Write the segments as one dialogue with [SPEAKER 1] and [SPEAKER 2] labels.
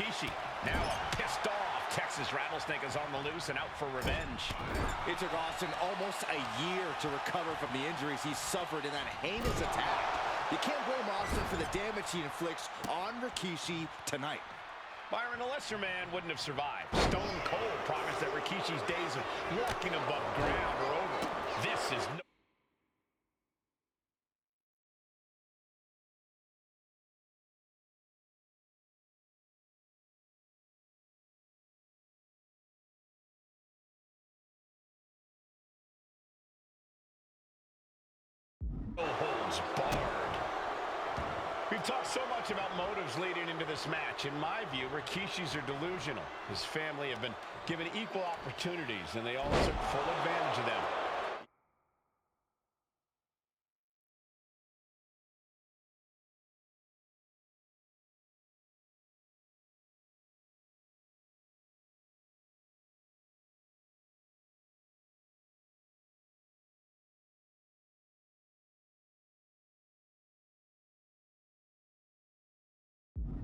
[SPEAKER 1] Rikishi. Now a pissed off Texas Rattlesnake is on the loose and out for revenge.
[SPEAKER 2] It took Austin almost a year to recover from the injuries he suffered in that heinous attack. You can't blame Austin for the damage he inflicts on Rikishi tonight.
[SPEAKER 1] Byron, a lesser man wouldn't have survived. Stone Cold promised that Rikishi's days of walking above ground are over. This is no... holds barred. We've talked so much about motives leading into this match. In my view, Rikishis are delusional. His family have been given equal opportunities, and they all took full advantage of them.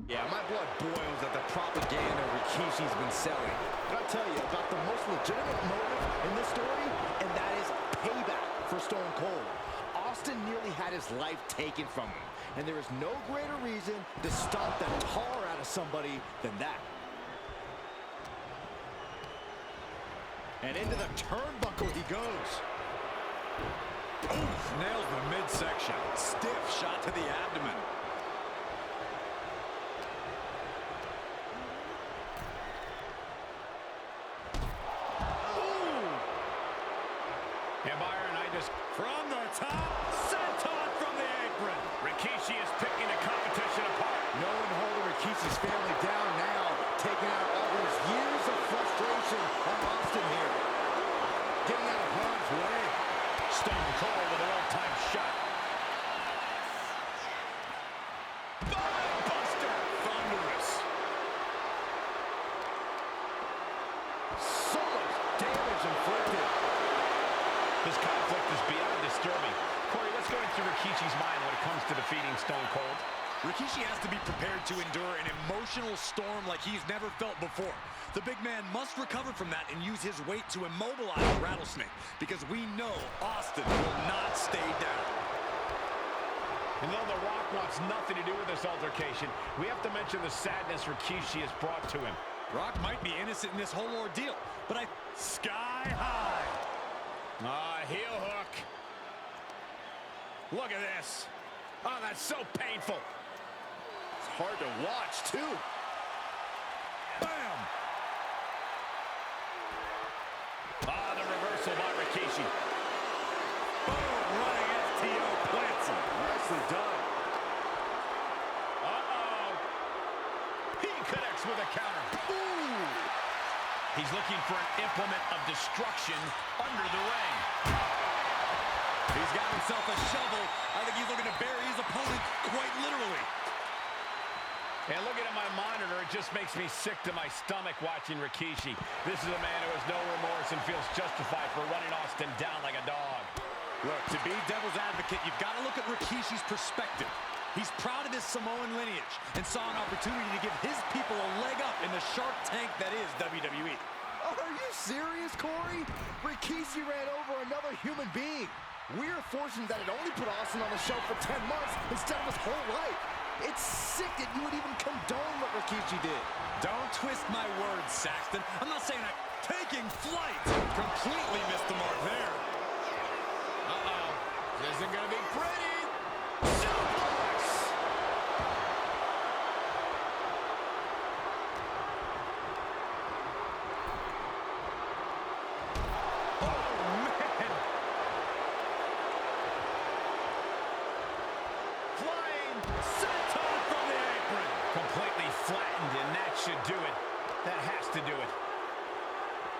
[SPEAKER 2] Yeah, my blood boils at the propaganda Rikishi's been selling. But I'll tell you about the most legitimate motive in this story, and that is payback for Stone Cold. Austin nearly had his life taken from him, and there is no greater reason to stomp the tar out of somebody than that. And into the turnbuckle he goes.
[SPEAKER 3] Oof, nails the midsection. Stiff shot to the abdomen.
[SPEAKER 1] From the top, senton from the apron. Rikishi is picking the competition apart.
[SPEAKER 2] No one holding Rikishi's family down now, taking out all those years of frustration on Austin here. Getting out of harm's way.
[SPEAKER 1] Stone Cold with an all-time shot. Buster! Thunderous.
[SPEAKER 2] So much damage inflicted.
[SPEAKER 1] This conflict is beyond disturbing. Corey, let's go into Rikishi's mind when it comes to defeating Stone Cold.
[SPEAKER 3] Rikishi has to be prepared to endure an emotional storm like he's never felt before. The big man must recover from that and use his weight to immobilize the Rattlesnake, because we know Austin will not stay down.
[SPEAKER 1] And though The Rock wants nothing to do with this altercation, we have to mention the sadness Rikishi has brought to him.
[SPEAKER 3] Rock might be innocent in this whole ordeal, but sky high.
[SPEAKER 1] Heel hook. Look at this. Oh, that's so painful.
[SPEAKER 2] It's hard to watch, too.
[SPEAKER 1] Bam! The reversal by Rikishi.
[SPEAKER 3] Boom, running FTO plants him.
[SPEAKER 2] Nicely done.
[SPEAKER 1] Uh-oh. He connects with a counter.
[SPEAKER 2] Ooh.
[SPEAKER 1] He's looking for an implement of destruction under the ring.
[SPEAKER 3] He's got himself a shovel. I think he's looking to bury his opponent quite literally.
[SPEAKER 1] And looking at my monitor, it just makes me sick to my stomach watching Rikishi. This is a man who has no remorse and feels justified for running Austin down like a dog.
[SPEAKER 3] Look, to be devil's advocate, you've got to look at Rikishi's perspective. He's proud of his Samoan lineage and saw an opportunity to give his people a leg up in the Shark Tank that is WWE.
[SPEAKER 2] Are you serious, Corey? Rikishi ran over another human being. We're fortunate that it only put Austin on the show for 10 months instead of his whole life. It's sick that you would even condone what Rikishi did.
[SPEAKER 3] Don't twist my words, Saxton. I'm not saying I'm taking flight. Completely missed the mark there.
[SPEAKER 1] Uh-oh. This isn't going to be pretty. Flattened, and that should do it. That has to do it.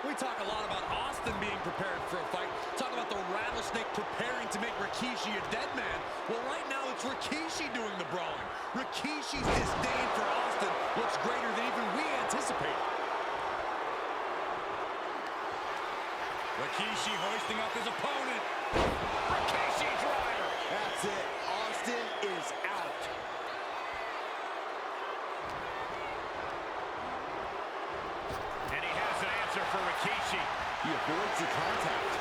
[SPEAKER 3] We talk a lot about Austin being prepared for a fight. Talk about the Rattlesnake preparing to make Rikishi a dead man. Well, right now it's Rikishi doing the brawling. Rikishi's disdain for Austin looks greater than even we anticipated. Rikishi hoisting up his opponent.
[SPEAKER 1] Rikishi driver.
[SPEAKER 2] That's it. Austin is out.
[SPEAKER 1] for Rikishi.
[SPEAKER 2] He avoids the contact.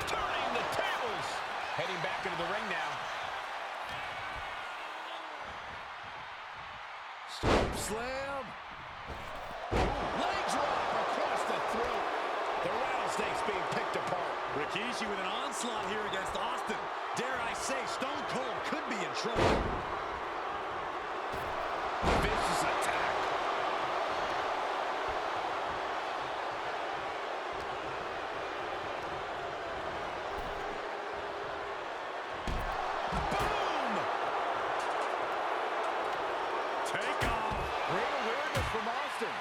[SPEAKER 1] Turning the tables. Heading back into the ring now.
[SPEAKER 2] Slam. Leg drop across the throat. The rattlesnake's being picked apart.
[SPEAKER 3] Rikishi with an onslaught here against Austin. Dare I say, Stone Cold could be in trouble.
[SPEAKER 2] Vicious attack. Boom!
[SPEAKER 3] Take off.
[SPEAKER 2] Great awareness from Austin.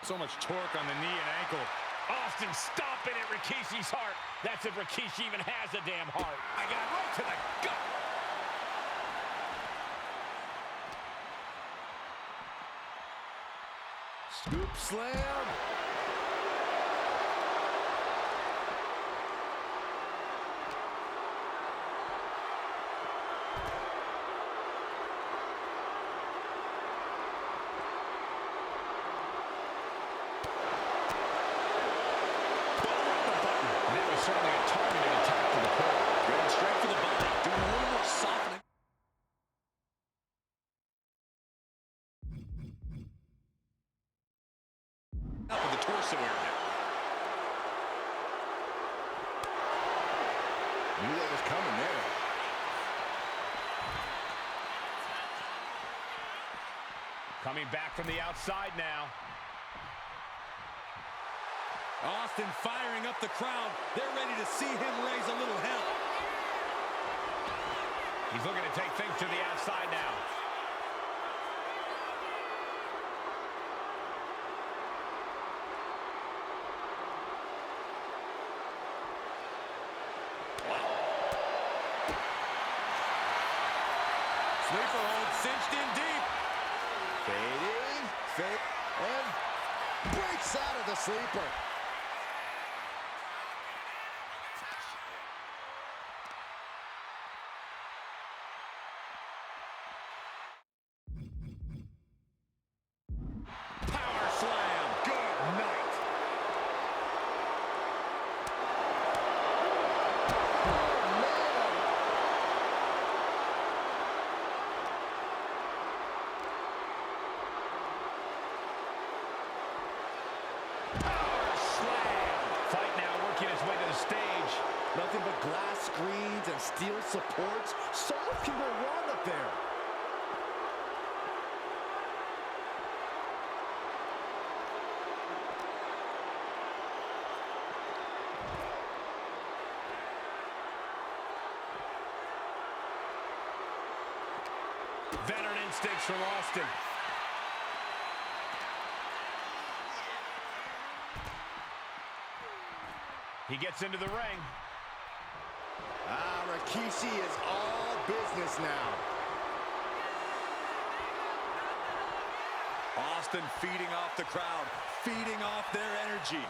[SPEAKER 3] So much torque on the knee and ankle.
[SPEAKER 1] Austin stomping at Rikishi's heart. That's if Rikishi even has a damn heart. I got right to the gut.
[SPEAKER 2] Scoop slam.
[SPEAKER 1] Certainly a targeted attack to the core.
[SPEAKER 3] Going straight for the body. Doing a little more softening. Up with the torso area.
[SPEAKER 2] Knew that was coming there.
[SPEAKER 1] Coming back from the outside now.
[SPEAKER 3] Austin firing up the crowd. They're ready to see him raise a little hell.
[SPEAKER 1] He's looking to take things to the outside now.
[SPEAKER 3] Sleeper hold cinched in deep.
[SPEAKER 2] Fading. Fade. And breaks out of the sleeper.
[SPEAKER 3] Power slam.
[SPEAKER 2] Good night.
[SPEAKER 1] Power slam. Fight now working its way to the stage.
[SPEAKER 2] Nothing but glass screens and steel supports. So much can go wrong up there.
[SPEAKER 1] Veteran instincts from Austin. He gets into the ring.
[SPEAKER 2] Rikishi is all business now.
[SPEAKER 3] Austin feeding off the crowd, feeding off their energy.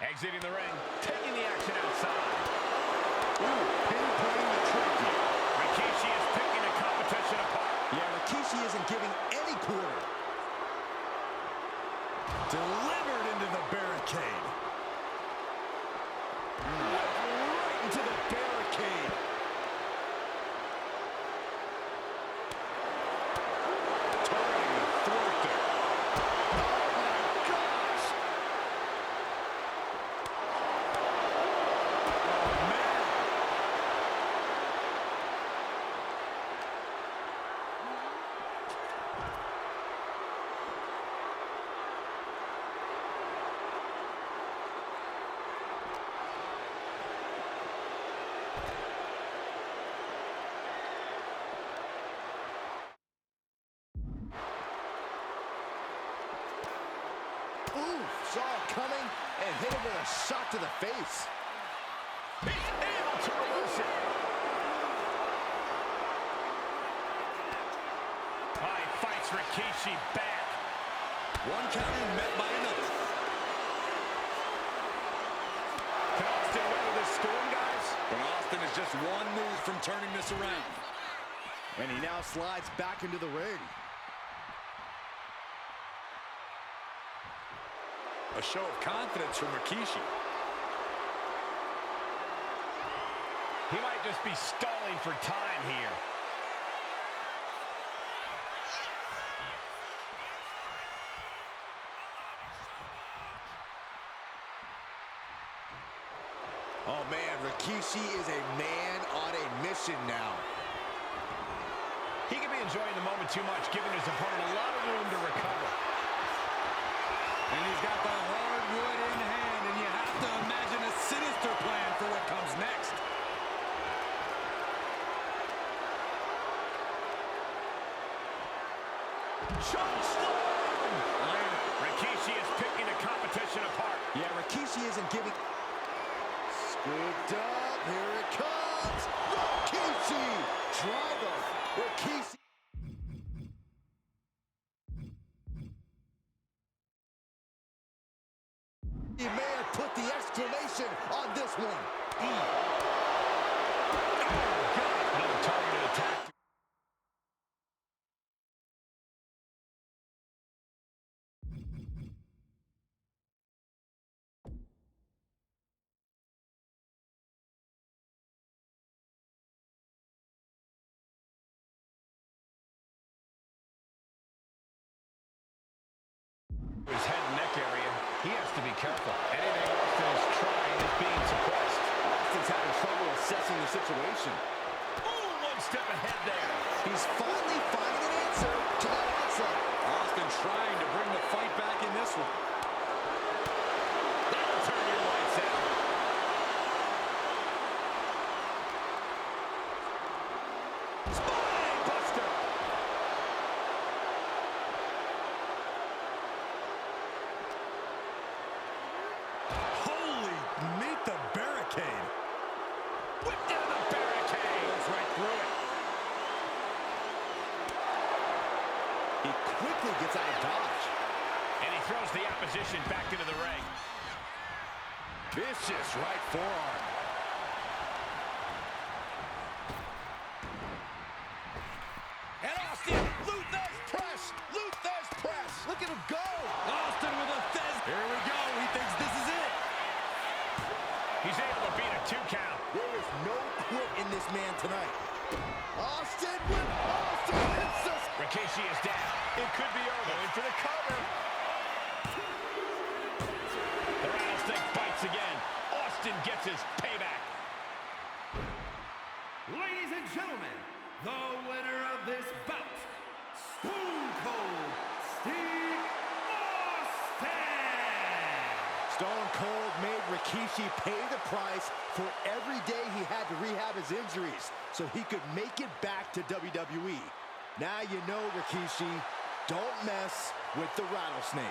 [SPEAKER 1] Exiting the ring, taking the action outside.
[SPEAKER 2] Ooh, pinpointing the turkey.
[SPEAKER 1] Rikishi is picking the competition apart.
[SPEAKER 2] Yeah, Rikishi isn't giving any quarter.
[SPEAKER 3] Delivered into the barricade.
[SPEAKER 2] Right into the barricade.
[SPEAKER 3] Turning the throat there.
[SPEAKER 2] Oh my gosh!
[SPEAKER 3] Oh, man.
[SPEAKER 2] Ooh, saw it coming and hit him with a shot to the face.
[SPEAKER 1] He's able to reverse it. Rikishi back.
[SPEAKER 3] One counter met by another.
[SPEAKER 1] Can Austin weather this storm, guys?
[SPEAKER 3] But Austin is just one move from turning this around.
[SPEAKER 2] And he now slides back into the ring.
[SPEAKER 3] A show of confidence from Rikishi.
[SPEAKER 1] He might just be stalling for time here.
[SPEAKER 2] Oh, man, Rikishi is a man on a mission now.
[SPEAKER 1] He could be enjoying the moment too much, giving his opponent a lot of room to recover.
[SPEAKER 3] And he's got the hardwood in hand, and you have to imagine a sinister plan for what comes next.
[SPEAKER 1] Rikishi is picking the competition apart.
[SPEAKER 2] Yeah, Rikishi isn't giving... Scooped up, here it comes! Rikishi! Driver! Rikishi! He may have put the exclamation on this one.
[SPEAKER 1] Oh, God. Another targeted attack. His head and neck area. He has to be careful. Anything Austin is trying is being suppressed.
[SPEAKER 2] Austin's having trouble assessing the situation.
[SPEAKER 1] Ooh, one step ahead there.
[SPEAKER 2] He's finally finding an answer to that onslaught.
[SPEAKER 3] Austin trying to bring the fight back in this one.
[SPEAKER 1] That'll turn your lights out. Spine buster.
[SPEAKER 3] Holy, meet the barricade.
[SPEAKER 1] Whip down the barricade.
[SPEAKER 3] Goes right through it.
[SPEAKER 2] He quickly gets out of dodge.
[SPEAKER 1] And he throws the opposition back into the ring.
[SPEAKER 2] Vicious right forearm.
[SPEAKER 1] And Austin, Luther's press. Luther's press.
[SPEAKER 2] Look at him go.
[SPEAKER 3] Austin with a Thez. Here we go. He thinks this is it.
[SPEAKER 1] He's able to beat a 2 count.
[SPEAKER 2] There is no quit in this man tonight. Austin hits us.
[SPEAKER 1] Rikishi is down. It could be over. Going for the cover. The rattlesnake bites again. Austin gets his payback.
[SPEAKER 4] Ladies and gentlemen, the winner of this bout, Stone Cold Steve Austin!
[SPEAKER 2] Stone Cold made Rikishi pay the price for every day he had to rehab his injuries so he could make it back to WWE. Now you know, Rikishi, don't mess with the rattlesnake.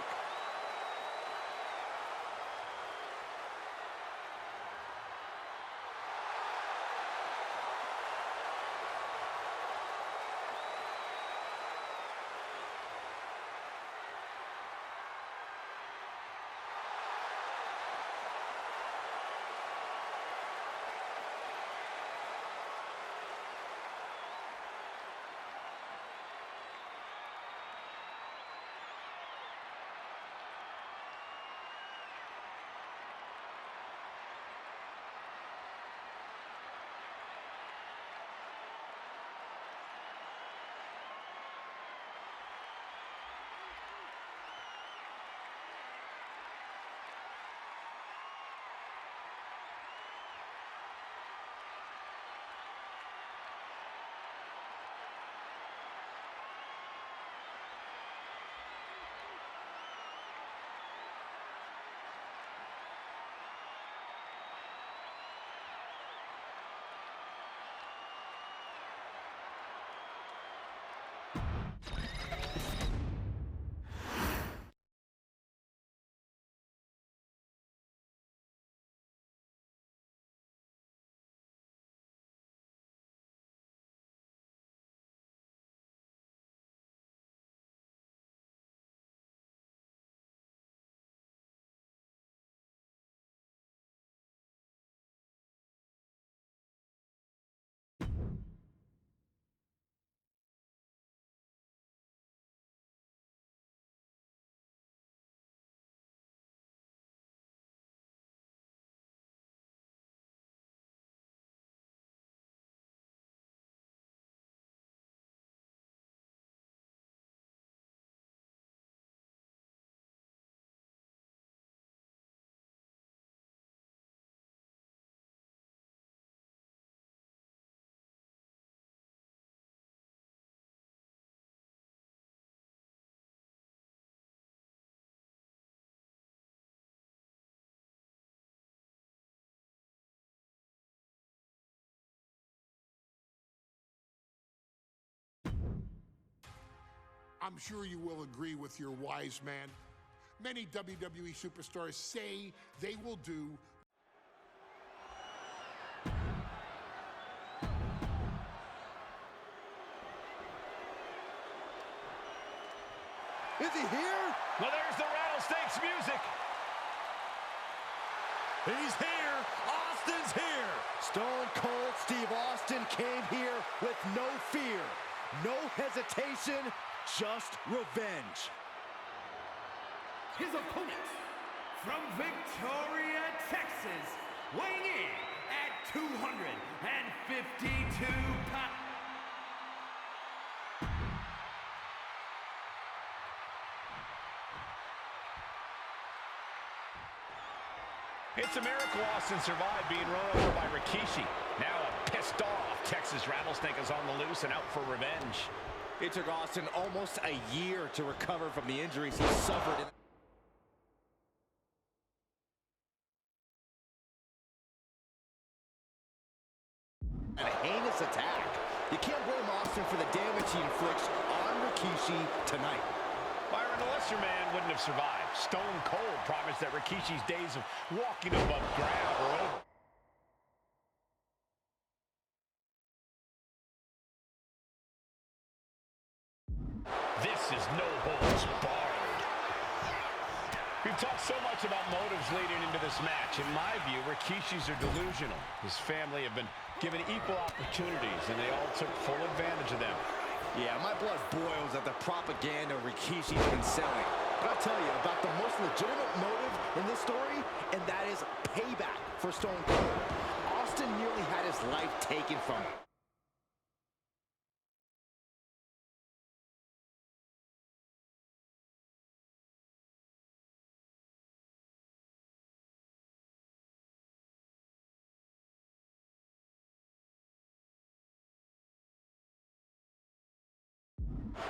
[SPEAKER 5] I'm sure you will agree with your wise man. Many WWE superstars say they will do.
[SPEAKER 2] Is he here?
[SPEAKER 1] Well, there's the Rattlesnakes music.
[SPEAKER 3] He's here. Austin's here.
[SPEAKER 2] Stone Cold Steve Austin came here with no fear, no hesitation, just revenge.
[SPEAKER 4] His opponent, from Victoria, Texas, weighing in at 252 pounds.
[SPEAKER 1] It's a miracle Austin survived being run over by Rikishi. Now a pissed off Texas Rattlesnake is on the loose and out for revenge.
[SPEAKER 2] It took Austin almost a year to recover from the injuries he suffered. And a heinous attack. You can't blame Austin for the damage he inflicts on Rikishi tonight.
[SPEAKER 1] Byron, the lesser man wouldn't have survived. Stone Cold promised that Rikishi's days of walking above ground were over. This is no holds barred. We've talked so much about motives leading into this match. In my view, Rikishis are delusional. His family have been given equal opportunities, and they all took full advantage of them.
[SPEAKER 2] Yeah, my blood boils at the propaganda Rikishi's been selling. But I'll tell you about the most legitimate motive in this story, and that is payback for Stone Cold. Austin nearly had his life taken from him.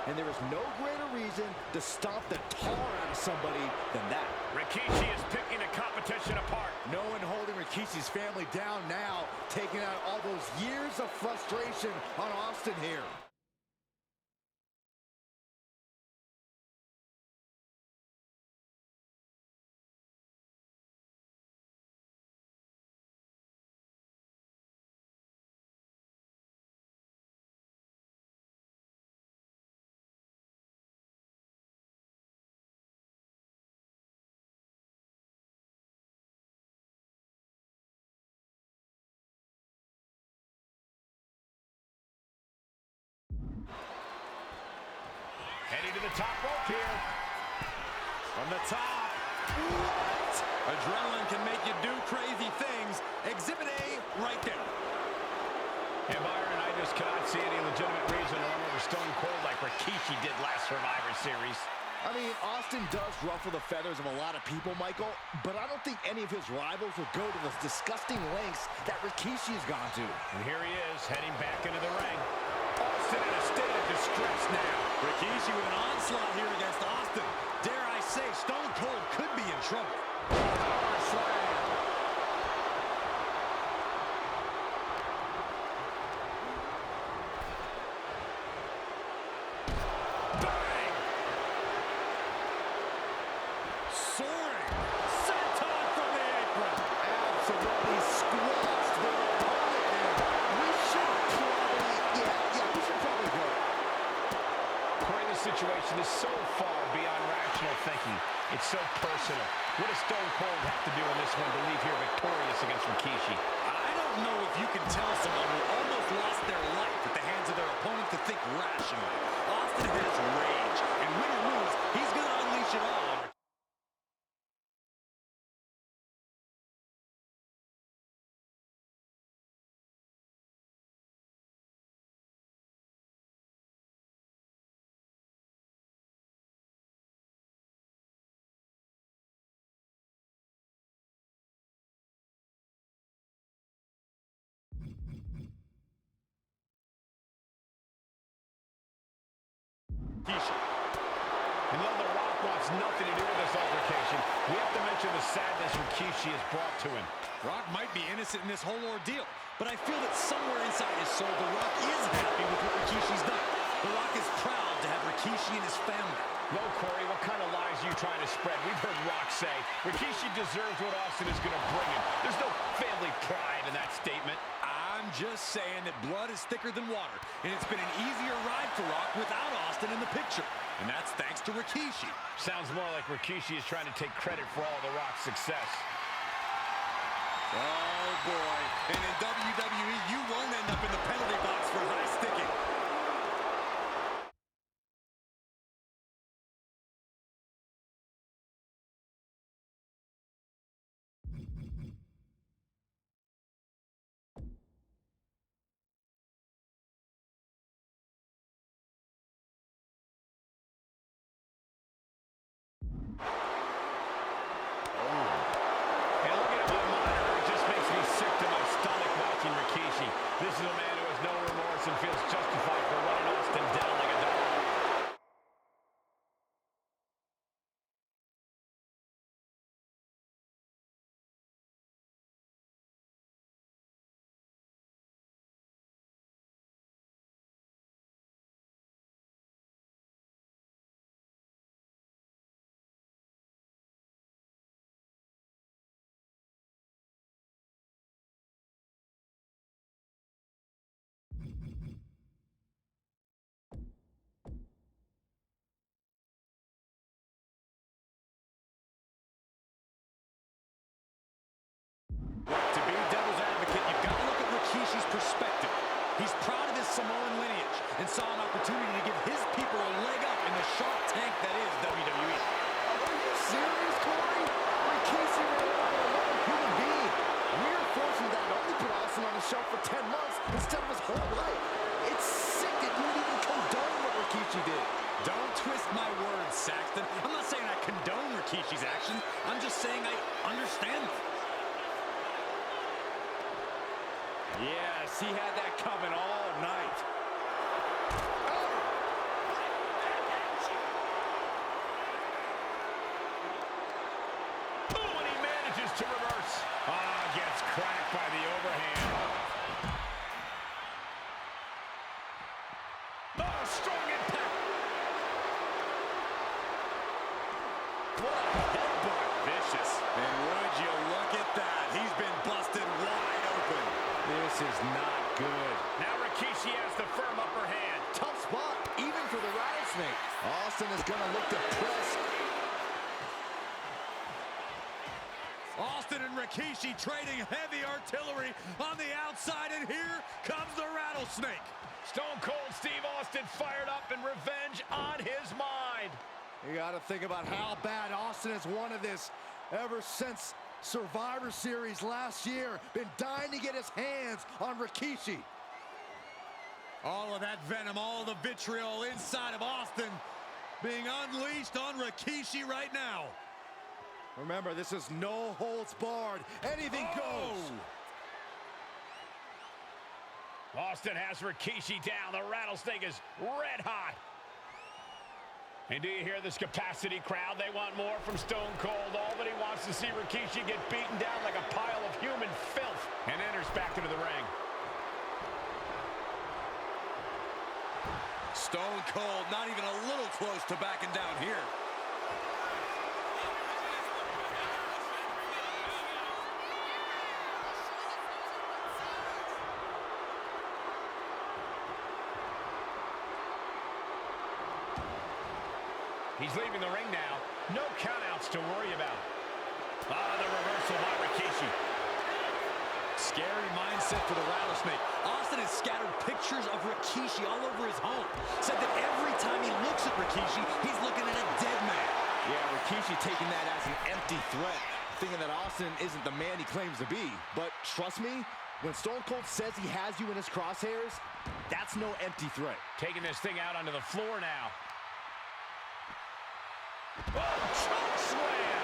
[SPEAKER 2] And there is no greater reason to stomp the tar out of somebody than that.
[SPEAKER 1] Rikishi is picking the competition apart.
[SPEAKER 2] No one holding Rikishi's family down now, taking out all those years of frustration on Austin here.
[SPEAKER 1] Heading to the top rope here.
[SPEAKER 3] From the top. What? Adrenaline can make you do crazy things. Exhibit A right there.
[SPEAKER 1] And Byron, I just cannot see any legitimate reason to run over Stone Cold like Rikishi did last Survivor Series.
[SPEAKER 2] I mean, Austin does ruffle the feathers of a lot of people, Michael, but I don't think any of his rivals will go to the disgusting lengths that Rikishi has gone to.
[SPEAKER 1] And here he is, heading back into the ring. Austin in a state of distress now.
[SPEAKER 3] Rikishi with an onslaught here against Austin. Dare I say, Stone Cold could be in trouble.
[SPEAKER 1] Power slam. Bang!
[SPEAKER 3] Soaring. Senton from the apron.
[SPEAKER 2] Absolutely squashed their opponent there. We should probably go.
[SPEAKER 1] Corey, this situation is so far beyond rational thinking. It's so personal. What does Stone Cold have to do in this one to leave here victorious against Rikishi?
[SPEAKER 3] I don't know if you can tell someone who almost lost their life at the hands of their opponent to think rationally. Austin has rage, and win or lose, he's going to unleash it all. Rikishi.
[SPEAKER 1] And though The Rock wants nothing to do with this altercation, we have to mention the sadness Rikishi has brought to him.
[SPEAKER 3] Rock might be innocent in this whole ordeal, but I feel that somewhere inside his soul, The Rock is happy with what Rikishi's done. The Rock is proud to have Rikishi and his family.
[SPEAKER 1] Well, Corey, what kind of lies are you trying to spread? We've heard Rock say Rikishi deserves what Austin is going to bring him. There's no family pride in that statement.
[SPEAKER 3] I'm just saying that blood is thicker than water, and it's been an easier ride for Rock without Austin in the picture. And that's thanks to Rikishi.
[SPEAKER 1] Sounds more like Rikishi is trying to take credit for all the Rock's success.
[SPEAKER 3] Oh, boy. And in WWE, you won't end up in the penalty box for high sticking.
[SPEAKER 1] This is a man who has no remorse and feels justified for running Austin down like a dog.
[SPEAKER 3] To be devil's advocate, you've got to look at Rikishi's perspective. He's proud of his Samoan lineage and saw an opportunity to give his people a leg up in the Shark Tank that is WWE.
[SPEAKER 2] Are you serious, Corey? Rikishi ran out of another human being. We're fortunate that it only put Austin on the shelf for 10 months instead of his whole life. It's sick that you would even condone what Rikishi did.
[SPEAKER 3] Don't twist my words, Saxton. I'm not saying I condone Rikishi's actions. I'm just saying I understand them.
[SPEAKER 2] Yes, he had that coming all night.
[SPEAKER 1] Oh, and he manages to reverse. Gets cracked by the overhand. Oh, strong impact.
[SPEAKER 3] What a headbutt. Vicious. And would you look at that? He's been busted wide open.
[SPEAKER 2] This is not good.
[SPEAKER 1] Now Rikishi has the firm upper hand.
[SPEAKER 2] Tough spot, even for the rattlesnake. Austin is going to look to press.
[SPEAKER 3] Austin and Rikishi trading heavy artillery on the outside, and here comes the rattlesnake.
[SPEAKER 1] Stone Cold Steve Austin fired up and revenge on his mind.
[SPEAKER 2] You got to think about how bad Austin has wanted this ever since Survivor Series last year. Been dying to get his hands on Rikishi.
[SPEAKER 3] All of that venom, all of the vitriol inside of Austin being unleashed on Rikishi right now.
[SPEAKER 2] Remember, this is no holds barred. Anything goes.
[SPEAKER 1] Austin has Rikishi down. The rattlesnake is red hot. And do you hear this capacity crowd? They want more from Stone Cold. All that he wants to see Rikishi get beaten down like a pile of human filth. And enters back into the ring.
[SPEAKER 3] Stone Cold not even a little close to backing down here.
[SPEAKER 1] He's leaving the ring now. No countouts to worry about. The reversal by Rikishi.
[SPEAKER 3] Scary mindset for the rattlesnake. Austin has scattered pictures of Rikishi all over his home. Said that every time he looks at Rikishi, he's looking at a dead man.
[SPEAKER 2] Yeah, Rikishi taking that as an empty threat, thinking that Austin isn't the man he claims to be. But trust me, when Stone Cold says he has you in his crosshairs, that's no empty threat.
[SPEAKER 1] Taking this thing out onto the floor now. Oh, choke slam!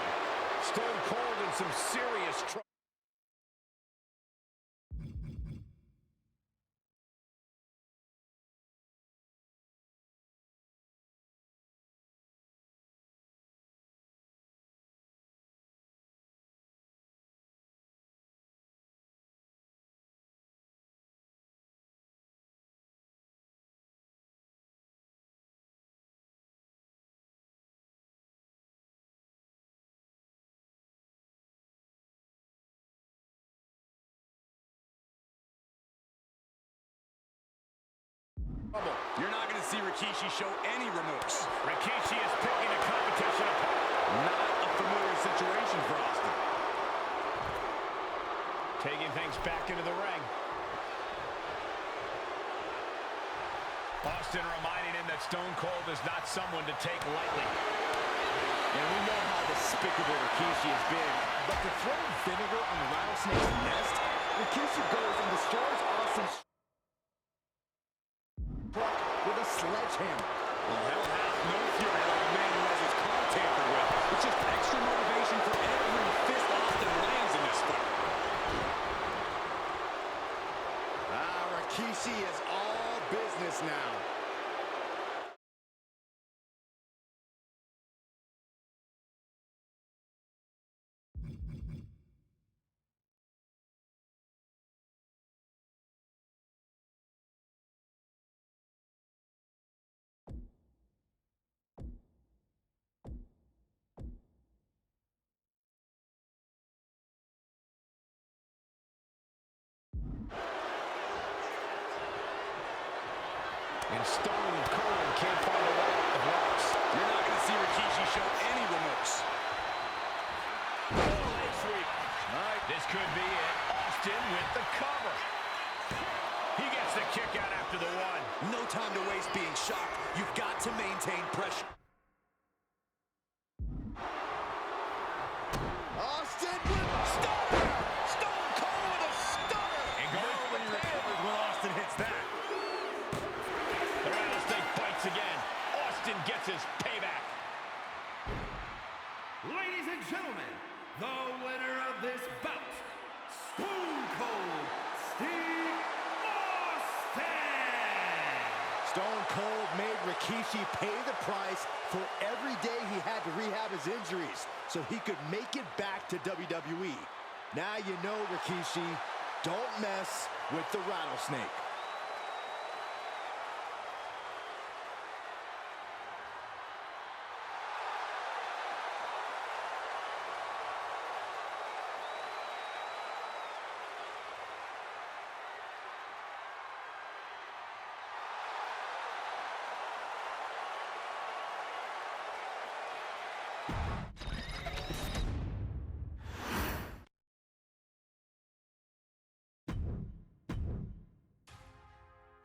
[SPEAKER 1] Stone Cold in some serious trouble.
[SPEAKER 3] You're not going to see Rikishi show any remorse.
[SPEAKER 1] Rikishi is picking a competition apart.
[SPEAKER 3] Not a familiar situation for Austin.
[SPEAKER 1] Taking things back into the ring. Austin reminding him that Stone Cold is not someone to take lightly.
[SPEAKER 2] And we know how despicable Rikishi has been, but to throw vinegar on the rattlesnake's nest, Rikishi goes and destroys Austin's truck with a sledgehammer.
[SPEAKER 3] Well, hell has no fury like a man who has his car tampered with. It's just extra motivation for every fist Austin lands in this fight.
[SPEAKER 2] Rikishi is all business now.
[SPEAKER 1] And Stone Cold can't find a way out of blocks.
[SPEAKER 3] You're not going to see Rikishi show any remorse.
[SPEAKER 1] Leg sweep. All right, this could be it. Austin with the cover. He gets the kick out after the one.
[SPEAKER 3] No time to waste being shocked. You've got to maintain pressure.
[SPEAKER 2] Austin with stunner!
[SPEAKER 3] Stone Cold with a stunner!
[SPEAKER 1] And
[SPEAKER 3] Nobody recovers when Austin hits that.
[SPEAKER 1] The rattlesnake bites again. Austin gets his payback.
[SPEAKER 4] Ladies and gentlemen, the winner of this bout, Stone Cold Steve Austin!
[SPEAKER 2] Stone Cold made Rikishi pay the price for every day he had to rehab his injuries so he could make it back to WWE. Now you know, Rikishi, don't mess with the rattlesnake.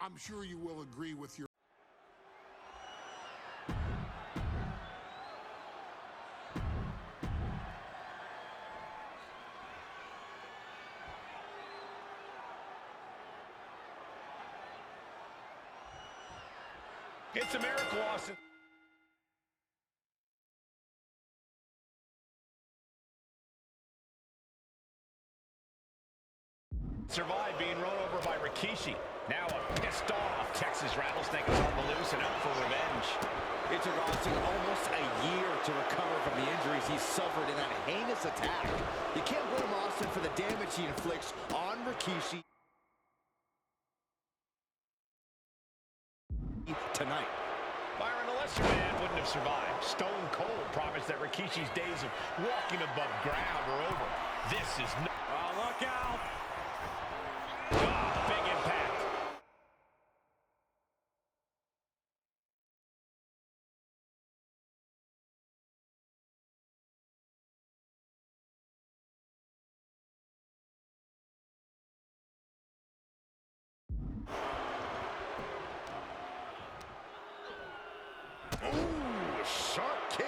[SPEAKER 5] I'm sure you will agree with your
[SPEAKER 1] It's a miracle, Austin. Survived being run over by Rikishi. Now a pissed off Texas Rattlesnake is on the loose and out for revenge.
[SPEAKER 2] It took Austin almost a year to recover from the injuries he suffered in that heinous attack. You can't blame Austin for the damage he inflicts on Rikishi tonight.
[SPEAKER 1] Byron, a lesser man wouldn't have survived. Stone Cold promised that Rikishi's days of walking above ground are over. This is no...
[SPEAKER 3] Oh, look out!
[SPEAKER 1] Ah, big impact.
[SPEAKER 2] Ooh, sharp kick.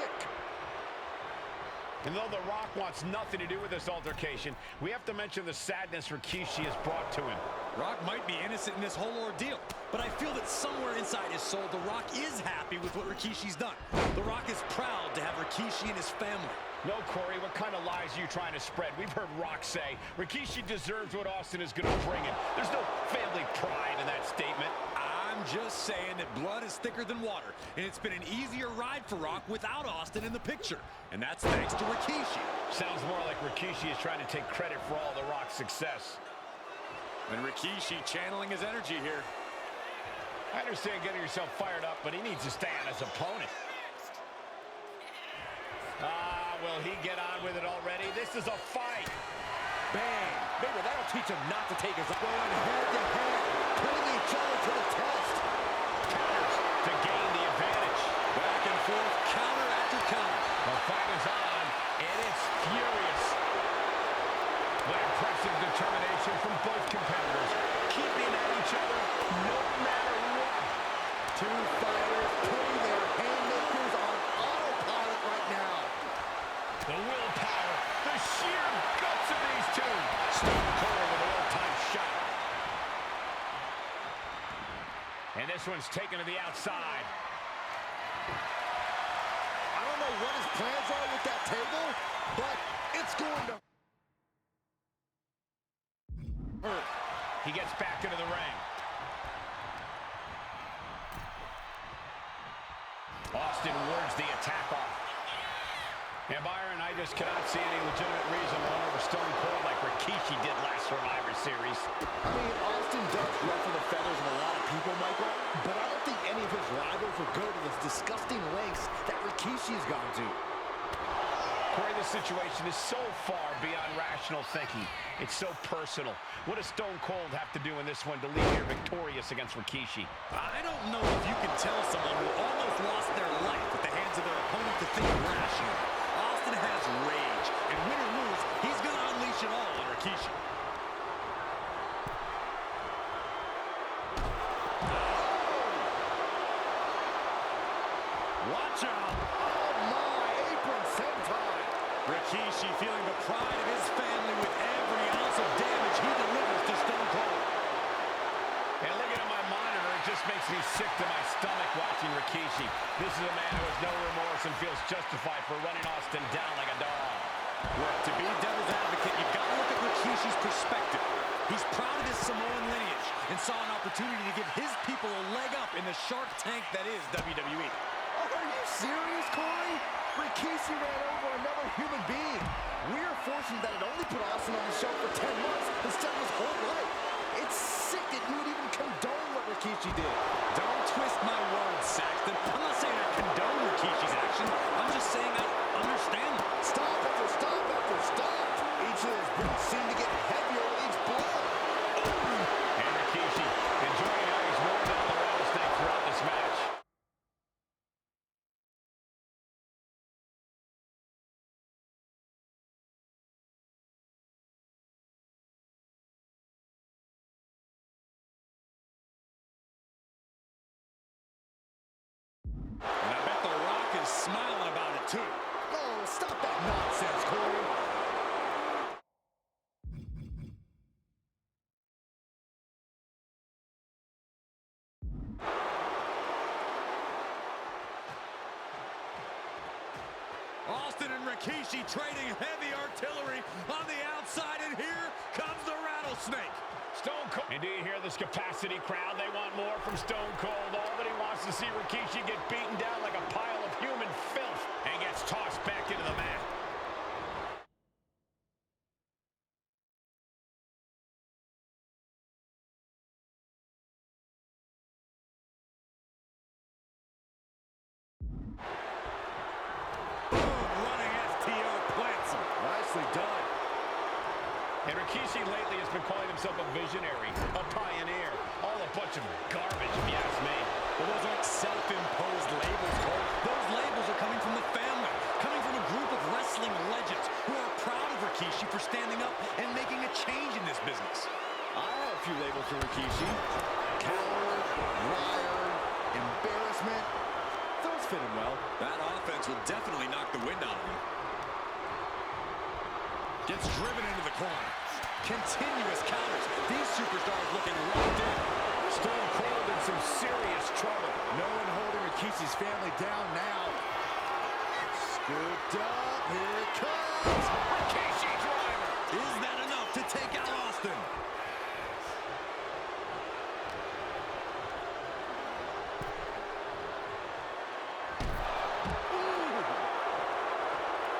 [SPEAKER 1] And though The Rock wants nothing to do with this altercation, we have to mention the sadness Rikishi has brought to him.
[SPEAKER 3] Rock might be innocent in this whole ordeal, but I feel that somewhere inside his soul, The Rock is happy with what Rikishi's done. The Rock is proud to have Rikishi and his family.
[SPEAKER 1] No, Corey, what kind of lies are you trying to spread? We've heard Rock say Rikishi deserves what Austin is going to bring him. There's no family pride in that statement.
[SPEAKER 3] I'm just saying that blood is thicker than water, and it's been an easier ride for Rock without Austin in the picture, and that's thanks to Rikishi.
[SPEAKER 1] Sounds more like Rikishi is trying to take credit for all The Rock's success.
[SPEAKER 3] And Rikishi channeling his energy here.
[SPEAKER 1] I understand getting yourself fired up, but he needs to stay on his opponent. Will he get on with it already? This is a fight.
[SPEAKER 2] Bang. Maybe that'll teach him not to take his going head to head, putting each other to the test.
[SPEAKER 1] this one's taken to the outside.
[SPEAKER 2] I don't know what his plans are with that table, but it's going to hurt.
[SPEAKER 1] He gets back into the ring. Austin wards the attack off. And Byron, I just cannot see any legitimate reason to run over Stone Cold like Rikishi did last Survivor Series.
[SPEAKER 2] I mean, Austin does ruffle the feathers of a lot of people, Michael, but I don't think any of his rivals will go to the disgusting lengths that Rikishi's gone to.
[SPEAKER 1] Corey, this situation is so far beyond rational thinking. It's so personal. What does Stone Cold have to do in this one to leave here victorious against Rikishi?
[SPEAKER 3] I don't know if you can tell someone who almost lost their life at the hands of their opponent to think rationally. Austin has rage, and win or lose, he's going to unleash it all on Rikishi. Watch out!
[SPEAKER 2] Oh my, apron senton!
[SPEAKER 3] Rikishi feeling the pride of his family with every ounce of damage he delivers to Stone Cold.
[SPEAKER 1] And looking at my monitor, it just makes me sick to my stomach watching Rikishi. This is a man who has no remorse and feels justified for running Austin down like a dog.
[SPEAKER 3] Look, to be devil's advocate, you've got to look at Rikishi's perspective. He's proud of his Samoan lineage and saw an opportunity to give his people a leg up in the shark tank that is WWE.
[SPEAKER 2] Are you serious, Corey? Rikishi ran over another human being. We're fortunate that it only put Austin on the show for 10 months instead of his whole life. It's sick that you would even condone what Rikishi did.
[SPEAKER 3] Don't twist my words, Saxton. I'm not saying I condone Rikishi's actions. I'm just saying I understand them.
[SPEAKER 2] Stop after stop after stop. Each of those boots seem to get heavier with each blow.
[SPEAKER 1] And Rikishi enjoying how he's worn down the rattlesnake throughout this match.
[SPEAKER 3] And I bet The Rock is smiling about it, too.
[SPEAKER 2] Oh, stop that nonsense, Corey.
[SPEAKER 3] Austin and Rikishi trading heavy artillery on the outside, and here comes the rattlesnake.
[SPEAKER 1] Stone Cold. And do you hear this capacity crowd? They want more from Stone Cold. All that he wants to see Rikishi get beaten down like a pile of human filth and gets tossed back into the mat.
[SPEAKER 3] Boom, running FTO plants him.
[SPEAKER 2] Nicely done.
[SPEAKER 1] And Rikishi lately has been calling himself a visionary, a pioneer. All a bunch of garbage, if you ask me.
[SPEAKER 3] Well, those aren't self-imposed labels, Cole. Those labels are coming from the family, coming from a group of wrestling legends who are proud of Rikishi for standing up and making a change in this business.
[SPEAKER 2] I have a few labels for Rikishi. Coward, liar, embarrassment. Those fit him well.
[SPEAKER 3] That offense will definitely knock the wind out of him. Gets driven into the corner. Continuous counters. These superstars looking locked in.
[SPEAKER 1] Stone Cold in some serious trouble.
[SPEAKER 2] No one holding Rikishi's family down now. Scooped up. Here it comes.
[SPEAKER 1] Rikishi driver.
[SPEAKER 3] Is that enough to take out Austin?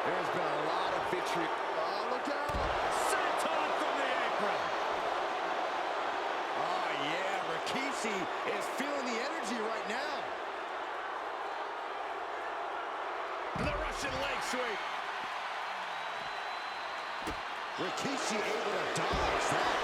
[SPEAKER 2] There's been a lot of victory. Oh, look out.
[SPEAKER 3] Senton from the apron.
[SPEAKER 2] Oh, yeah. Rikishi is feeling the energy right now.
[SPEAKER 1] The Russian leg sweep.
[SPEAKER 2] Rikishi able to dodge that.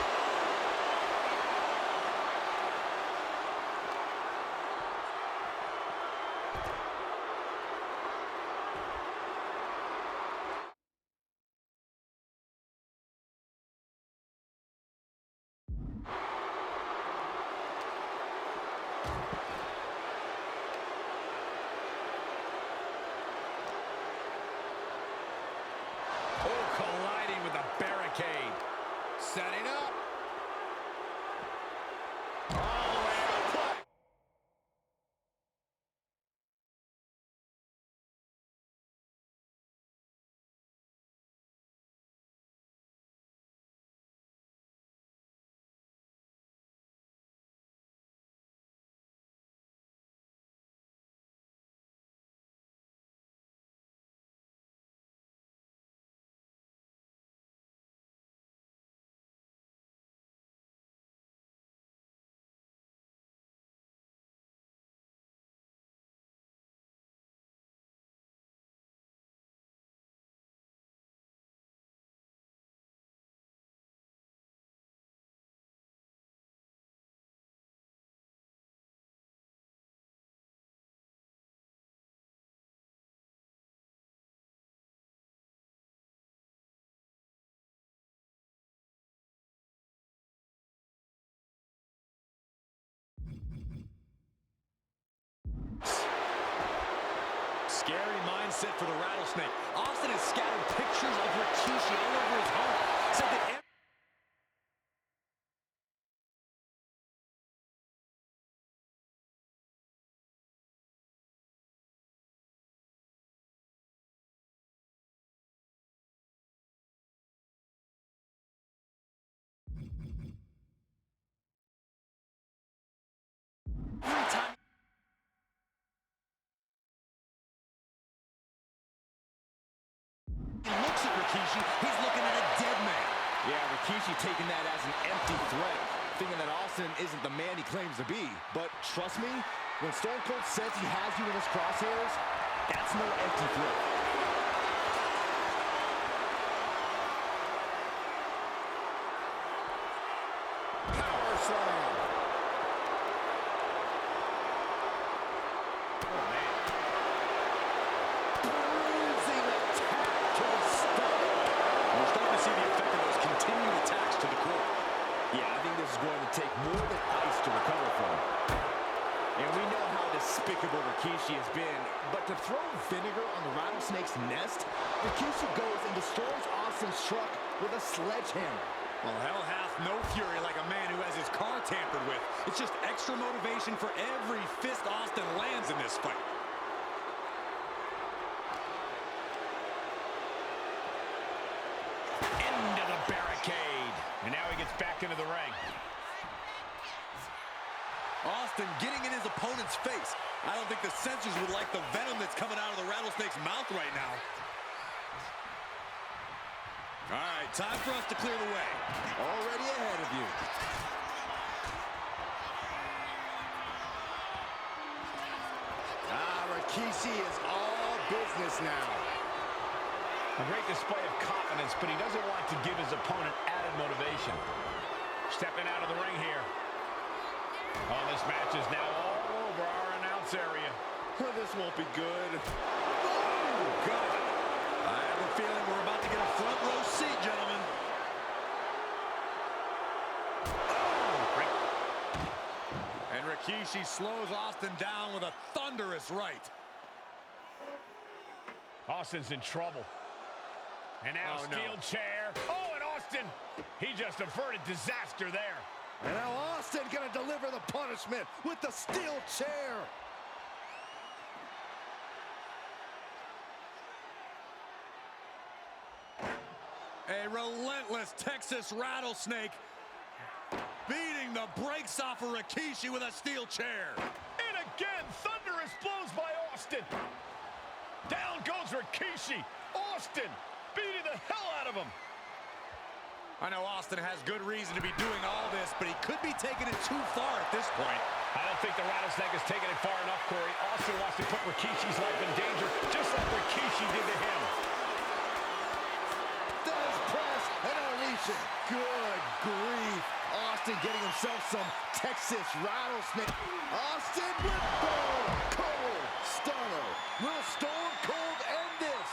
[SPEAKER 1] Oh, colliding with the barricade.
[SPEAKER 2] Setting up.
[SPEAKER 3] Scary mindset for the Rattlesnake. Austin has scattered pictures of Rikishi all over his home. Said that every time he looks at Rikishi, he's looking at a dead man.
[SPEAKER 2] Yeah, Rikishi taking that as an empty threat, thinking that Austin isn't the man he claims to be. But trust me, when Stone Cold says he has you in his crosshairs, that's no empty threat. Power slam.
[SPEAKER 1] Oh, man.
[SPEAKER 2] Bruising attack to the stomach.
[SPEAKER 3] We're starting to see the effect of those continued attacks to the core.
[SPEAKER 2] Yeah, I think this is going to take more than ice to recover from. And we know how despicable Rikishi has been, but to throw vinegar on the Rattlesnake's nest, Rikishi goes and destroys Austin's truck with a sledgehammer.
[SPEAKER 3] Well, hell hath no fury like a man who has his car tampered with. It's just extra motivation for every fist Austin lands in this fight.
[SPEAKER 1] Into the barricade. And now he gets back into the ring.
[SPEAKER 3] Austin getting in his opponent's face. I don't think the censors would like the venom that's coming out of the Rattlesnake's mouth right now. All right, time for us to clear the way.
[SPEAKER 2] Already ahead of you. Rikishi is all business now.
[SPEAKER 1] A great display of confidence, but he doesn't want to give his opponent added motivation. Stepping out of the ring here. Oh, this match is now all over our announce area.
[SPEAKER 2] This won't be good.
[SPEAKER 3] Oh, God. I have a feeling we're about to get a front row seat, gentlemen. And Rikishi slows Austin down with a thunderous right.
[SPEAKER 1] Austin's in trouble. And now steel chair. Oh, and Austin, he just averted disaster there.
[SPEAKER 2] And now Austin gonna deliver the punishment with the steel chair.
[SPEAKER 3] A relentless Texas Rattlesnake beating the brakes off of Rikishi with a steel chair.
[SPEAKER 1] And again, thunderous blows by Austin. Down goes Rikishi. Austin beating the hell out of him.
[SPEAKER 3] I know Austin has good reason to be doing all this, but he could be taking it too far at this point.
[SPEAKER 1] I don't think the Rattlesnake has taken it far enough, Corey. Austin wants to put Rikishi's life in danger, just like Rikishi did to him.
[SPEAKER 2] Does press and unleashing. Good grief. Austin getting himself some Texas Rattlesnake. Austin with boom. Cold stunner. Will Stone Cold end this?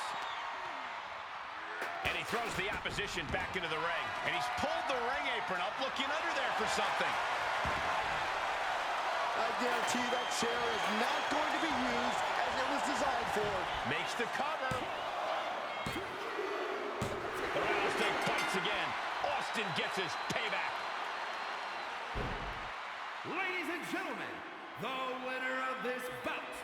[SPEAKER 1] And he throws the opposition back into the ring. And he's pulled the ring apron up, looking under there for something.
[SPEAKER 2] I guarantee that chair is not going to be used as it was designed for.
[SPEAKER 1] Makes the cover. The Rattlesnake fights again. Austin gets his payback.
[SPEAKER 4] Ladies and gentlemen, the winner of this bout,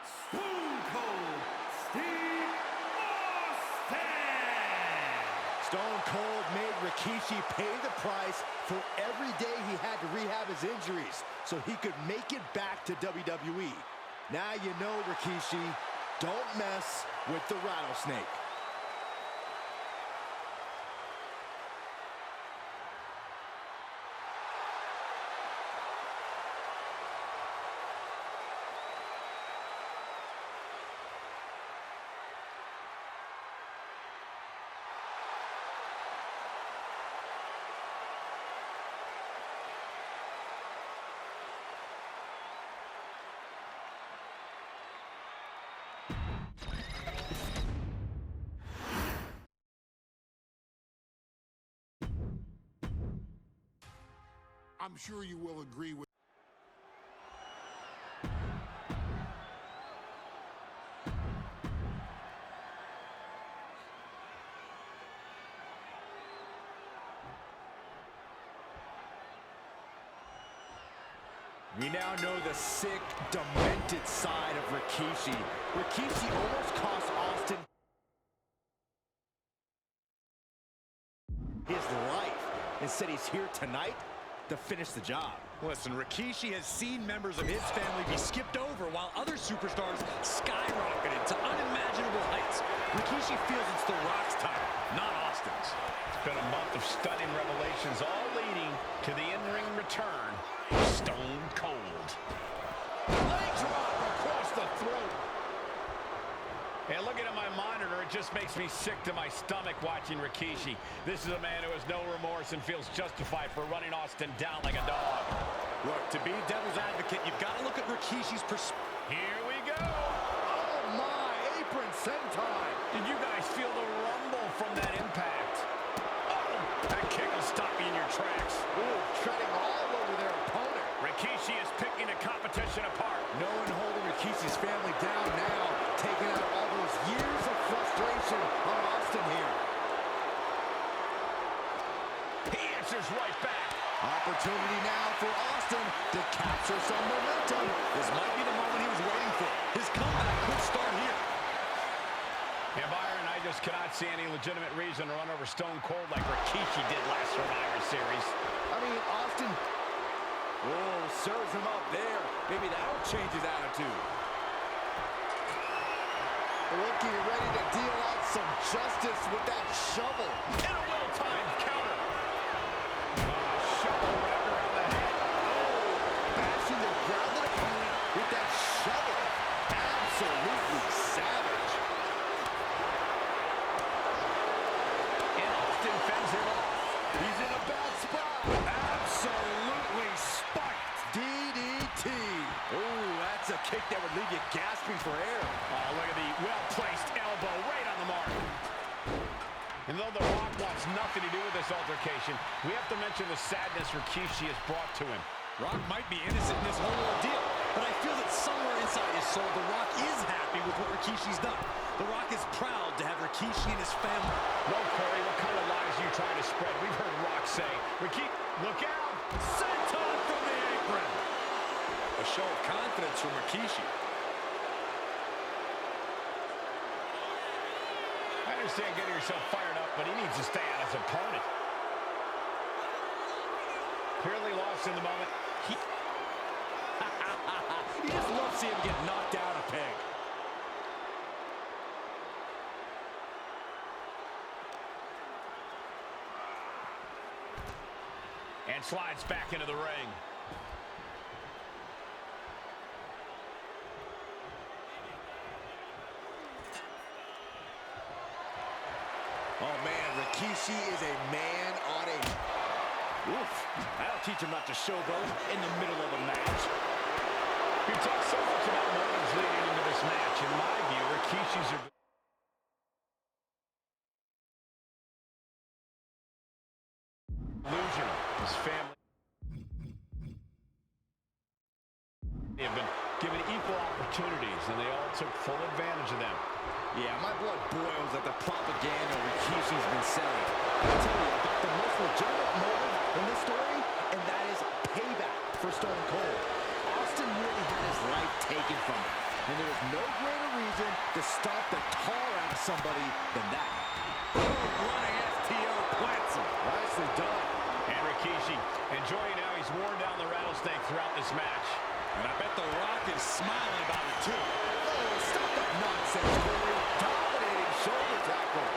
[SPEAKER 4] Stone Cold Steve Austin!
[SPEAKER 2] Stone Cold made Rikishi pay the price for every day he had to rehab his injuries so he could make it back to WWE. Now you know, Rikishi, don't mess with the Rattlesnake.
[SPEAKER 5] I'm sure you will agree with
[SPEAKER 2] We now know the sick, demented side of Rikishi. Rikishi almost cost Austin his life. Instead, he's here tonight to finish the job.
[SPEAKER 3] Listen, Rikishi has seen members of his family be skipped over while other superstars skyrocketed to unimaginable heights. Rikishi feels it's The Rock's time, not Austin's.
[SPEAKER 1] It's been a month of stunning revelations, all leading to the in-ring return. Stone Cold. Leg drop across the throat. And looking at my monitor, it just makes me sick to my stomach watching Rikishi. This is a man who has no remorse and feels justified for running Austin down like a dog.
[SPEAKER 3] Look, to be devil's advocate, you've got to look at Rikishi's perspective.
[SPEAKER 1] Here we go.
[SPEAKER 2] Oh my, apron senton.
[SPEAKER 1] Did you guys feel the rumble from that impact? Oh, that kick will stop you in your tracks.
[SPEAKER 2] Ooh, treading all over their opponent.
[SPEAKER 1] Rikishi is picking the competition apart.
[SPEAKER 2] No one holding Rikishi's family down now, taking out all those years of frustration on Austin here.
[SPEAKER 1] He answers right back.
[SPEAKER 2] Opportunity now for Austin to capture some momentum.
[SPEAKER 3] This might be the moment he was waiting for. His comeback could start here.
[SPEAKER 1] And Byron, I just cannot see any legitimate reason to run over Stone Cold like Rikishi did last Survivor Series.
[SPEAKER 2] I mean, Austin, whoa, serves him up there. Maybe that'll change his attitude. Looking ready to deal out some justice with that shovel.
[SPEAKER 1] And a well-timed counter. Shovel wrapped around the head.
[SPEAKER 2] Oh, bashing the grounded opponent with that shovel. Absolutely savage.
[SPEAKER 1] And Austin fends him off.
[SPEAKER 2] He's in a bad spot. Absolutely spiked. DDT. Oh, that's a kick that would leave you gasping for air.
[SPEAKER 1] Oh, look at the well-placed elbow right on the mark. And though The Rock wants nothing to do with this altercation, we have to mention the sadness Rikishi has brought to him.
[SPEAKER 3] Rock might be innocent in this whole ordeal, but I feel that somewhere inside his soul, The Rock is happy with what Rikishi's done. The Rock is proud to have Rikishi and his family.
[SPEAKER 1] No, Corey, what kind of lies are you trying to spread? We've heard Rock say, Rikishi, look out!
[SPEAKER 3] Senton from the apron. A show of confidence from Rikishi.
[SPEAKER 1] I understand getting yourself fired up, but he needs to stay on his opponent. Clearly lost in the moment.
[SPEAKER 2] You just love seeing him get knocked down a peg.
[SPEAKER 1] And slides back into the ring.
[SPEAKER 2] Oh, man, Rikishi is a man on a... Oof, that'll teach him not to showboat in the middle of a match.
[SPEAKER 1] We talked so much about motives leading into this match. In my view, Rikishi's are... illusion. His family have been given equal opportunities, and they all took full advantage of them.
[SPEAKER 2] Yeah, my blood boils at the propaganda Rikishi's been selling. I'll tell you about the most legitimate motive in this story, and that is payback for Stone Cold. Austin nearly had his life taken from him, and there is no greater reason to stomp the tar out of somebody than that.
[SPEAKER 3] Running FTO plants him.
[SPEAKER 2] Nicely done.
[SPEAKER 1] And Rikishi enjoying how he's worn down the rattlesnake throughout this match.
[SPEAKER 3] And I bet The Rock is smiling about it, too.
[SPEAKER 2] Oh, stop that nonsense, Corey. Dominating shoulder tackle.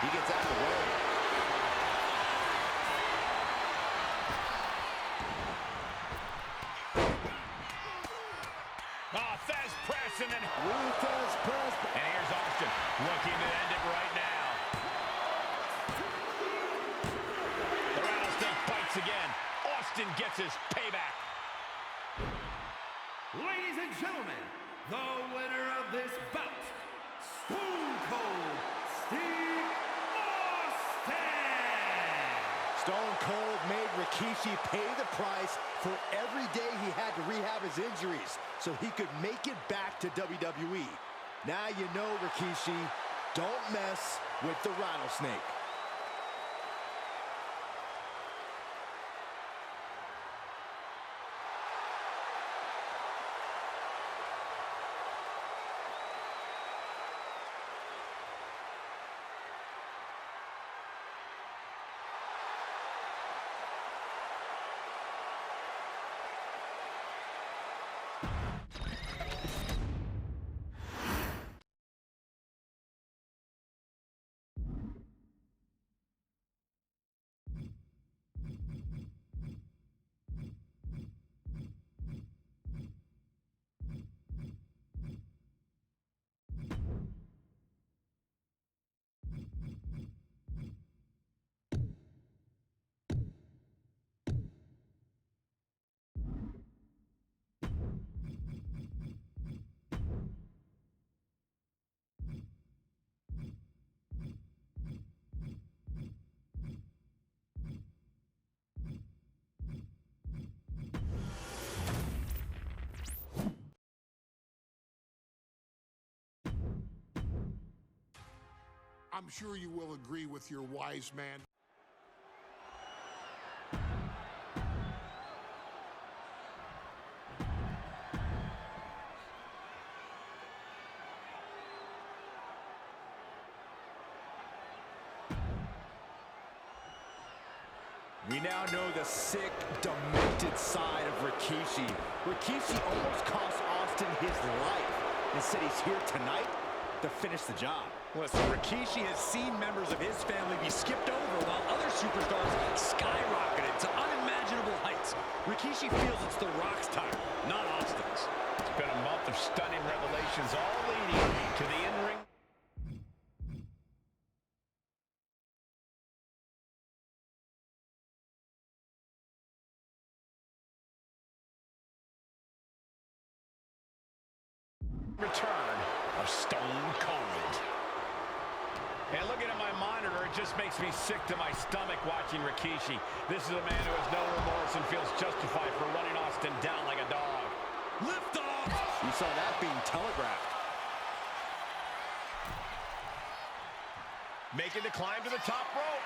[SPEAKER 2] He gets out of the way.
[SPEAKER 1] Oh, Thez press and then...
[SPEAKER 2] Ruthless press.
[SPEAKER 1] And here's Austin looking to end it right now. The rattlesnake bites again. Austin gets his payback.
[SPEAKER 4] Ladies and gentlemen, the winner of this bout, Stone Cold Steve Austin!
[SPEAKER 2] Stone Cold made Rikishi pay the price for every day he had to rehab his injuries so he could make it back to WWE. Now you know, Rikishi, don't mess with the rattlesnake.
[SPEAKER 5] I'm sure you will agree with your wise man.
[SPEAKER 2] We now know the sick, demented side of Rikishi. Rikishi almost cost Austin his life and said he's here tonight to finish the job.
[SPEAKER 3] Listen, Rikishi has seen members of his family be skipped over while other superstars skyrocketed to unimaginable heights. Rikishi feels it's The Rock's time, not Austin's.
[SPEAKER 1] It's been a month of stunning revelations, all leading to the in-ring return of Stone Cold. And looking at my monitor, it just makes me sick to my stomach watching Rikishi. This is a man who has no remorse and feels justified for running Austin down like a dog.
[SPEAKER 3] Lift off!
[SPEAKER 2] You saw that being telegraphed.
[SPEAKER 1] Making the climb to the top rope.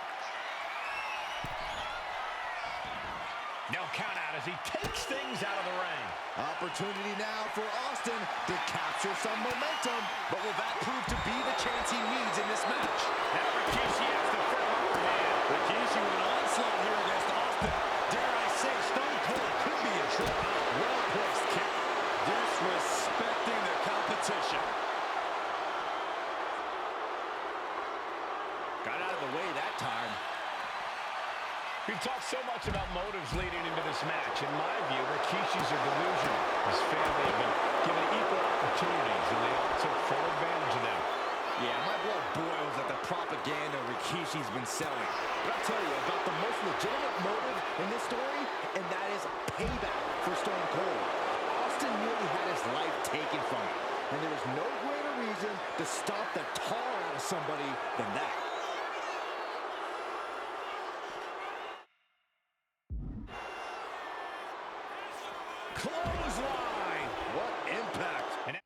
[SPEAKER 1] No count out as he takes things out of the ring.
[SPEAKER 2] Opportunity now for Austin to capture some momentum. But will that prove to be the chance he needs in this match?
[SPEAKER 1] Now Rikishi has the firm upper hand.
[SPEAKER 3] Rikishi with an onslaught here against Austin. Dare I say, Stone Cold could be in trouble. Well-placed kick. Disrespecting the competition.
[SPEAKER 2] Got out of the way that time.
[SPEAKER 1] We've talked so much about motives leading into this match. In my view, Rikishi's are delusional. His family have been given equal opportunities, and they all took full advantage of them.
[SPEAKER 2] Yeah, my blood boils at the propaganda Rikishi's been selling. But I'll tell you about the most legitimate motive in this story, and that is payback for Stone Cold. Austin nearly had his life taken from him, and there is no greater reason to stomp the tar out of somebody than that.
[SPEAKER 1] Clothesline!
[SPEAKER 2] What impact!
[SPEAKER 1] And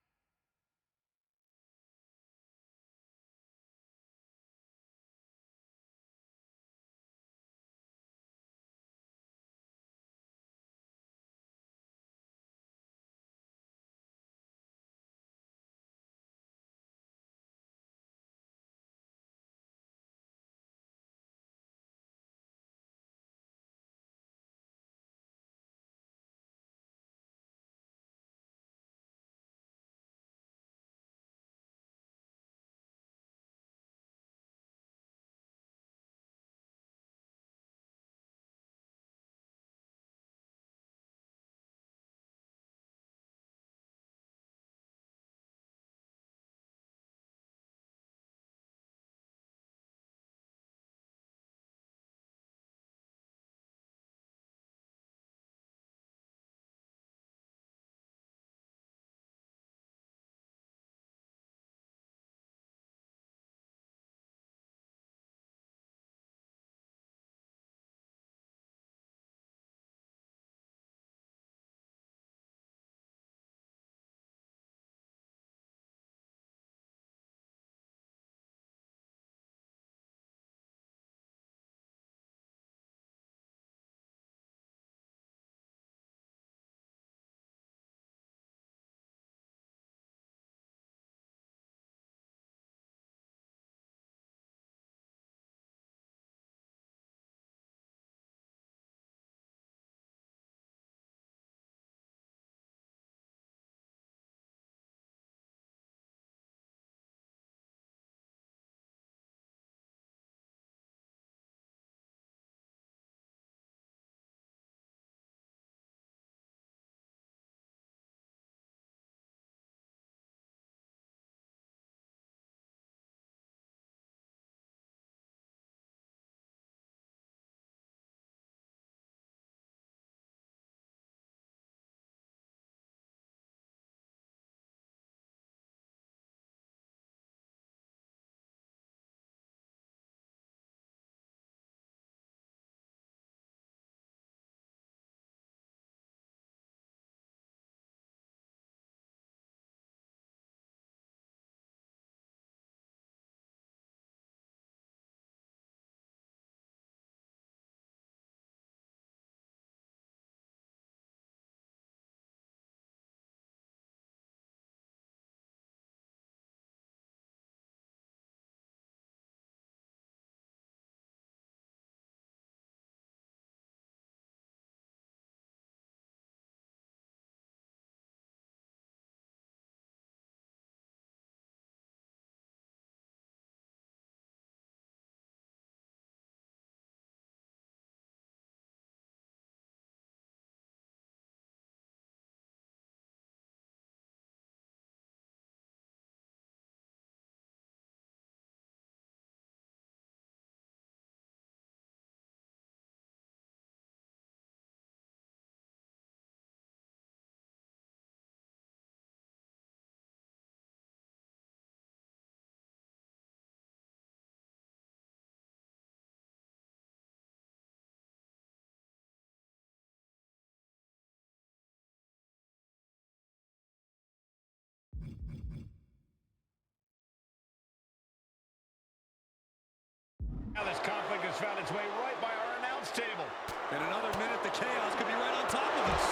[SPEAKER 1] Now this conflict has found its way right by our announce table.
[SPEAKER 3] In another minute, the chaos could be right on top of us.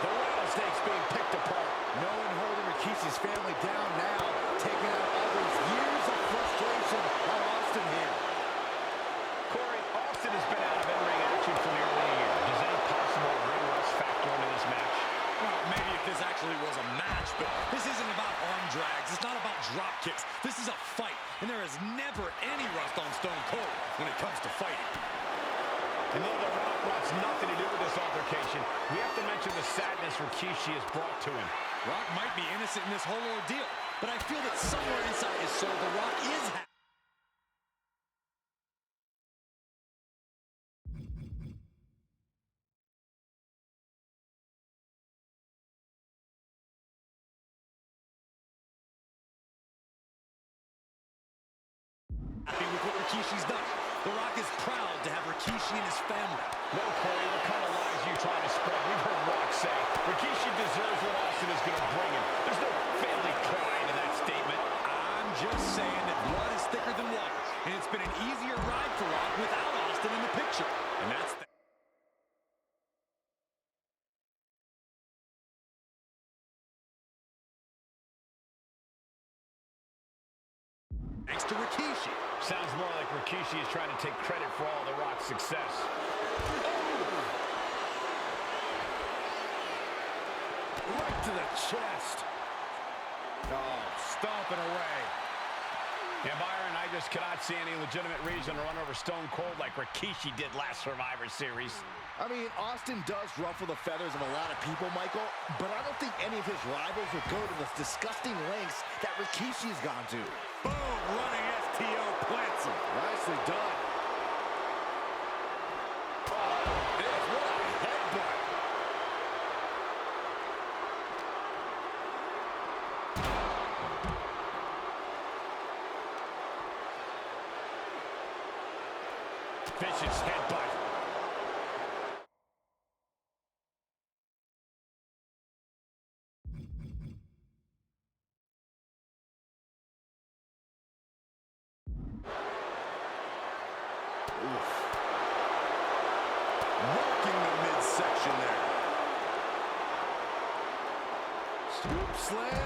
[SPEAKER 2] The rattlesnake's being picked apart. No one holding Rikishi's family down now, taking out others. Years of frustration on Austin here.
[SPEAKER 1] Corey, Austin has been out of in-ring action for nearly a year. Does any possible ring rust factor into this match?
[SPEAKER 3] Well, maybe if this actually was a match, but this isn't about arm drags. It's not about drop kicks. This is a fight, and there is never any rust on Stone Cold when it comes to fighting.
[SPEAKER 1] And though The Rock wants nothing to do with this altercation, we have to mention the sadness Rikishi has brought to him.
[SPEAKER 3] Rock might be innocent in this whole ordeal, but I feel that somewhere inside his soul, The Rock is happy. With what Rikishi's done. The Rock is proud to have Rikishi and his family.
[SPEAKER 1] No, Corey, what kind of lies are you trying to spread? We've heard Rock say Rikishi deserves what Austin is going to bring him. There's no family pride in that statement.
[SPEAKER 3] I'm just saying that blood is thicker than water, and it's been an easier ride for Rock without Austin in the picture. And that's the thanks to Rikishi.
[SPEAKER 1] Sounds more like Rikishi is trying to take credit for all The Rock's success.
[SPEAKER 2] Right to the chest. Oh, stomping away.
[SPEAKER 1] Yeah, Byron, I just cannot see any legitimate reason to run over Stone Cold like Rikishi did last Survivor Series.
[SPEAKER 2] I mean, Austin does ruffle the feathers of a lot of people, Michael, but I don't think any of his rivals would go to the disgusting lengths that Rikishi's gone to.
[SPEAKER 3] Boom, running STO plants him.
[SPEAKER 2] Nicely done. Oh, this, what a headbutt.
[SPEAKER 1] Vicious headbutt.
[SPEAKER 3] Working the midsection there.
[SPEAKER 2] Scoop slam.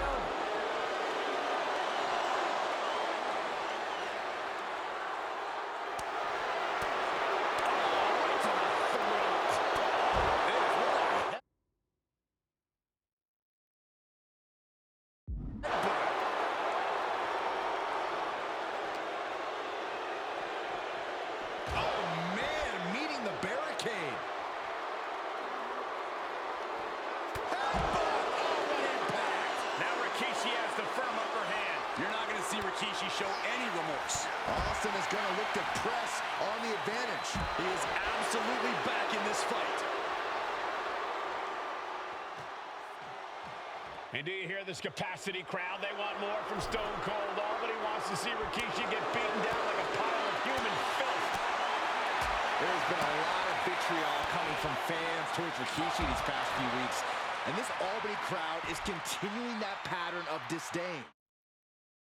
[SPEAKER 3] Rikishi show any remorse.
[SPEAKER 2] Austin is going to look to press on the advantage.
[SPEAKER 3] He is absolutely back in this fight.
[SPEAKER 1] And do you hear this capacity crowd? They want more from Stone Cold. Nobody wants to see Rikishi get beaten down like a pile of human filth.
[SPEAKER 2] There's been a lot of vitriol coming from fans towards Rikishi these past few weeks. And this Albany crowd is continuing that pattern of disdain.